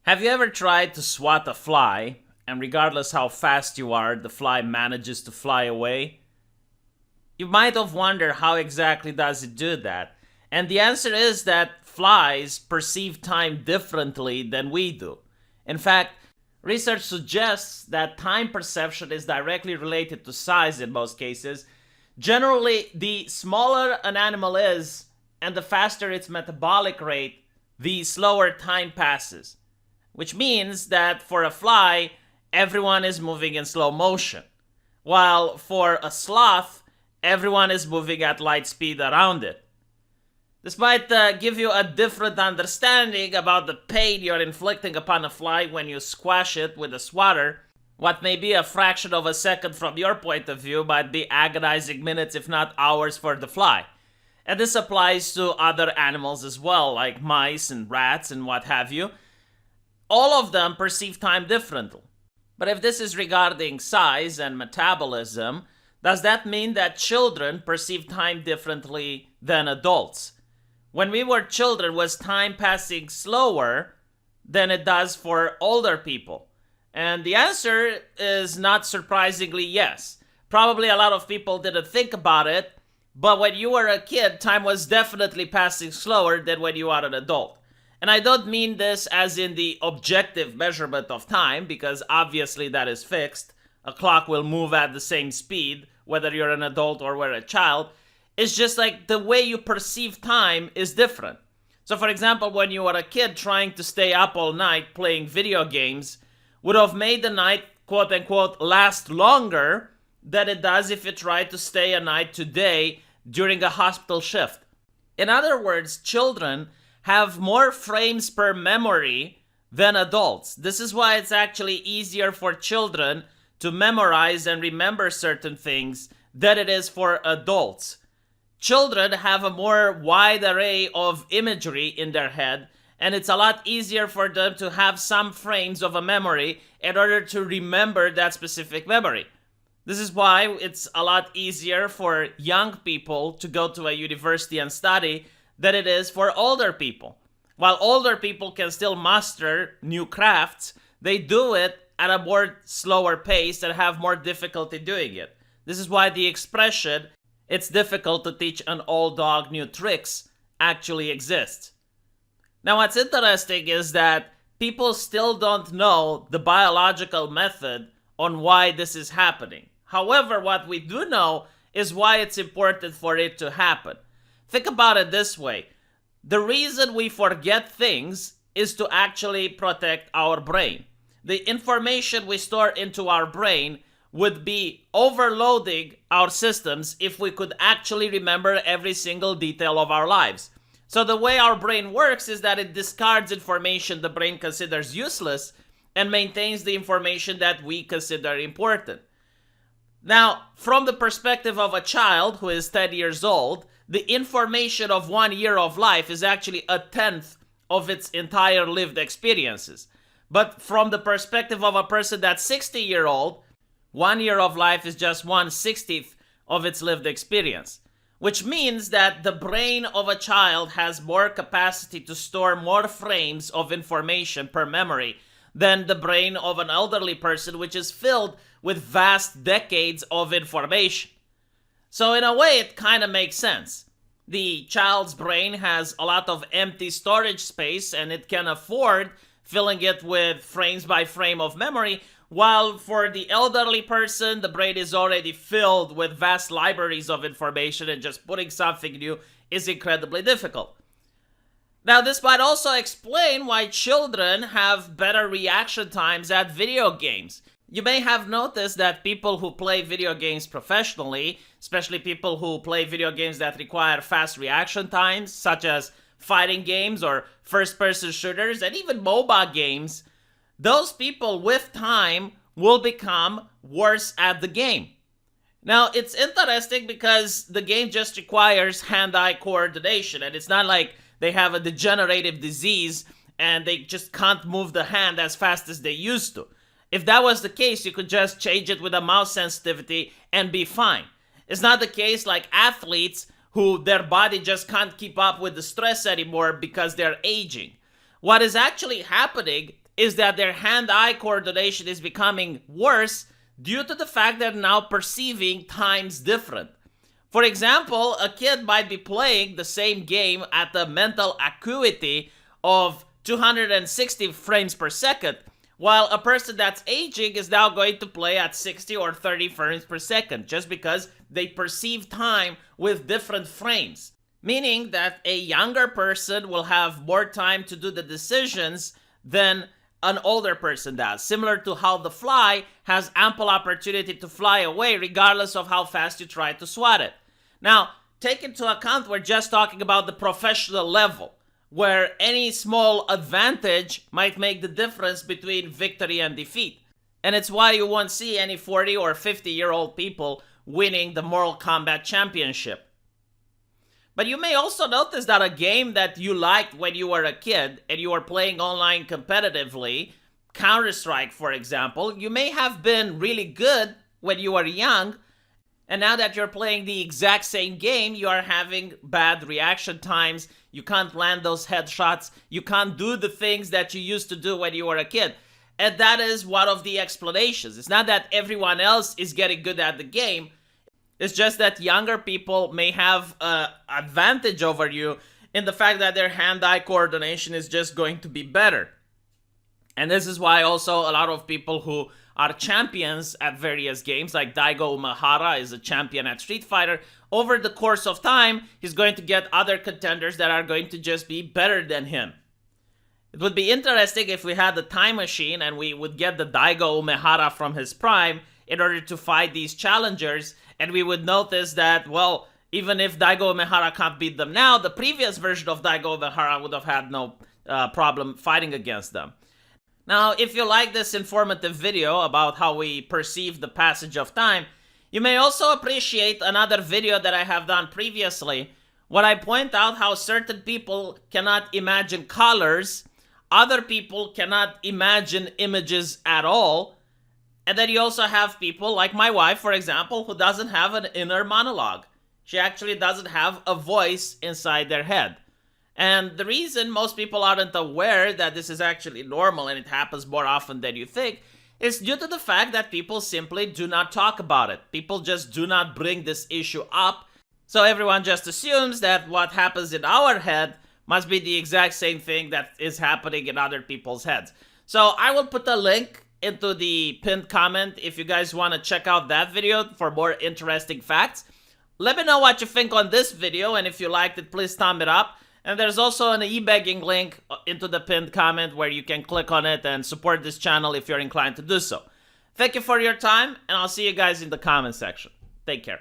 Have you ever tried to swat a fly, and regardless how fast you are, the fly manages to fly away? You might have wondered how exactly does it do that? And the answer is that flies perceive time differently than we do. In fact, research suggests that time perception is directly related to size in most cases. Generally, the smaller an animal is and the faster its metabolic rate, the slower time passes. Which means that for a fly, everyone is moving in slow motion, while for a sloth, everyone is moving at light speed around it. This might give you a different understanding about the pain you're inflicting upon a fly when you squash it with a swatter. What may be a fraction of a second from your point of view might be agonizing minutes, if not hours, for the fly. And this applies to other animals as well, like mice and rats and what have you. All of them perceive time differently. But if this is regarding size and metabolism, does that mean that children perceive time differently than adults? When we were children, was time passing slower than it does for older people? And the answer is not surprisingly yes. Probably a lot of people didn't think about it, but when you were a kid, time was definitely passing slower than when you are an adult. And I don't mean this as in the objective measurement of time, because obviously that is fixed. A clock will move at the same speed, whether you're an adult or we're a child. It's just like the way you perceive time is different. So for example, when you were a kid trying to stay up all night playing video games, would have made the night, quote unquote, last longer than it does if you try to stay a night today during a hospital shift. In other words, children have more frames per memory than adults. This is why it's actually easier for children to memorize and remember certain things than it is for adults. Children have a more wide array of imagery in their head, and it's a lot easier for them to have some frames of a memory in order to remember that specific memory. This is why it's a lot easier for young people to go to a university and study than it is for older people. While older people can still master new crafts, they do it at a more slower pace and have more difficulty doing it. This is why the expression, "it's difficult to teach an old dog new tricks," actually exists. Now what's interesting is that people still don't know the biological method on why this is happening. However, what we do know is why it's important for it to happen. Think about it this way. The reason we forget things is to actually protect our brain. The information we store into our brain would be overloading our systems if we could actually remember every single detail of our lives. So the way our brain works is that it discards information the brain considers useless and maintains the information that we consider important. Now, from the perspective of a child who is 10 years old, the information of 1 year of life is actually a tenth of its entire lived experiences. But from the perspective of a person that's 60-year-old, 1 year of life is just 1/60th of its lived experience. Which means that the brain of a child has more capacity to store more frames of information per memory than the brain of an elderly person, which is filled with vast decades of information. So in a way, it kind of makes sense. The child's brain has a lot of empty storage space and it can afford filling it with frames by frame of memory, while for the elderly person, the brain is already filled with vast libraries of information and just putting something new is incredibly difficult. Now, this might also explain why children have better reaction times at video games. You may have noticed that people who play video games professionally, especially people who play video games that require fast reaction times, such as fighting games or first-person shooters and even MOBA games, those people with time will become worse at the game. Now, it's interesting because the game just requires hand-eye coordination, and it's not like they have a degenerative disease and they just can't move the hand as fast as they used to. If that was the case, you could just change it with a mouse sensitivity and be fine. It's not the case like athletes who their body just can't keep up with the stress anymore because they're aging. What is actually happening is that their hand-eye coordination is becoming worse due to the fact that they're now perceiving times different. For example, a kid might be playing the same game at the mental acuity of 260 frames per second, while a person that's aging is now going to play at 60 or 30 frames per second, just because they perceive time with different frames. Meaning that a younger person will have more time to do the decisions than an older person does, similar to how the fly has ample opportunity to fly away regardless of how fast you try to swat it. Now, take into account we're just talking about the professional level, where any small advantage might make the difference between victory and defeat. And it's why you won't see any 40 or 50-year-old people winning the Mortal Kombat Championship. But you may also notice that a game that you liked when you were a kid and you were playing online competitively, Counterstrike for example, you may have been really good when you were young, and now that you're playing the exact same game, you are having bad reaction times, you can't land those headshots, you can't do the things that you used to do when you were a kid. And that is one of the explanations. It's not that everyone else is getting good at the game, it's just that younger people may have an advantage over you in the fact that their hand-eye coordination is just going to be better. And this is why also a lot of people who are champions at various games, like Daigo Umehara is a champion at Street Fighter, over the course of time, he's going to get other contenders that are going to just be better than him. It would be interesting if we had a time machine and we would get the Daigo Umehara from his prime in order to fight these challengers, and we would notice that, well, even if Daigo Umehara can't beat them now, the previous version of Daigo Umehara would have had no problem fighting against them. Now, if you like this informative video about how we perceive the passage of time, you may also appreciate another video that I have done previously, where I point out how certain people cannot imagine colors, other people cannot imagine images at all, and then you also have people like my wife, for example, who doesn't have an inner monologue. She actually doesn't have a voice inside their head. And the reason most people aren't aware that this is actually normal and it happens more often than you think is due to the fact that people simply do not talk about it. People just do not bring this issue up. So everyone just assumes that what happens in our head must be the exact same thing that is happening in other people's heads. So I will put a link into the pinned comment if you guys want to check out that video for more interesting facts. Let me know what you think on this video, and if you liked it, please thumb it up. And there's also an e-begging link into the pinned comment where you can click on it and support this channel if you're inclined to do so. Thank you for your time, and I'll see you guys in the comment section. Take care.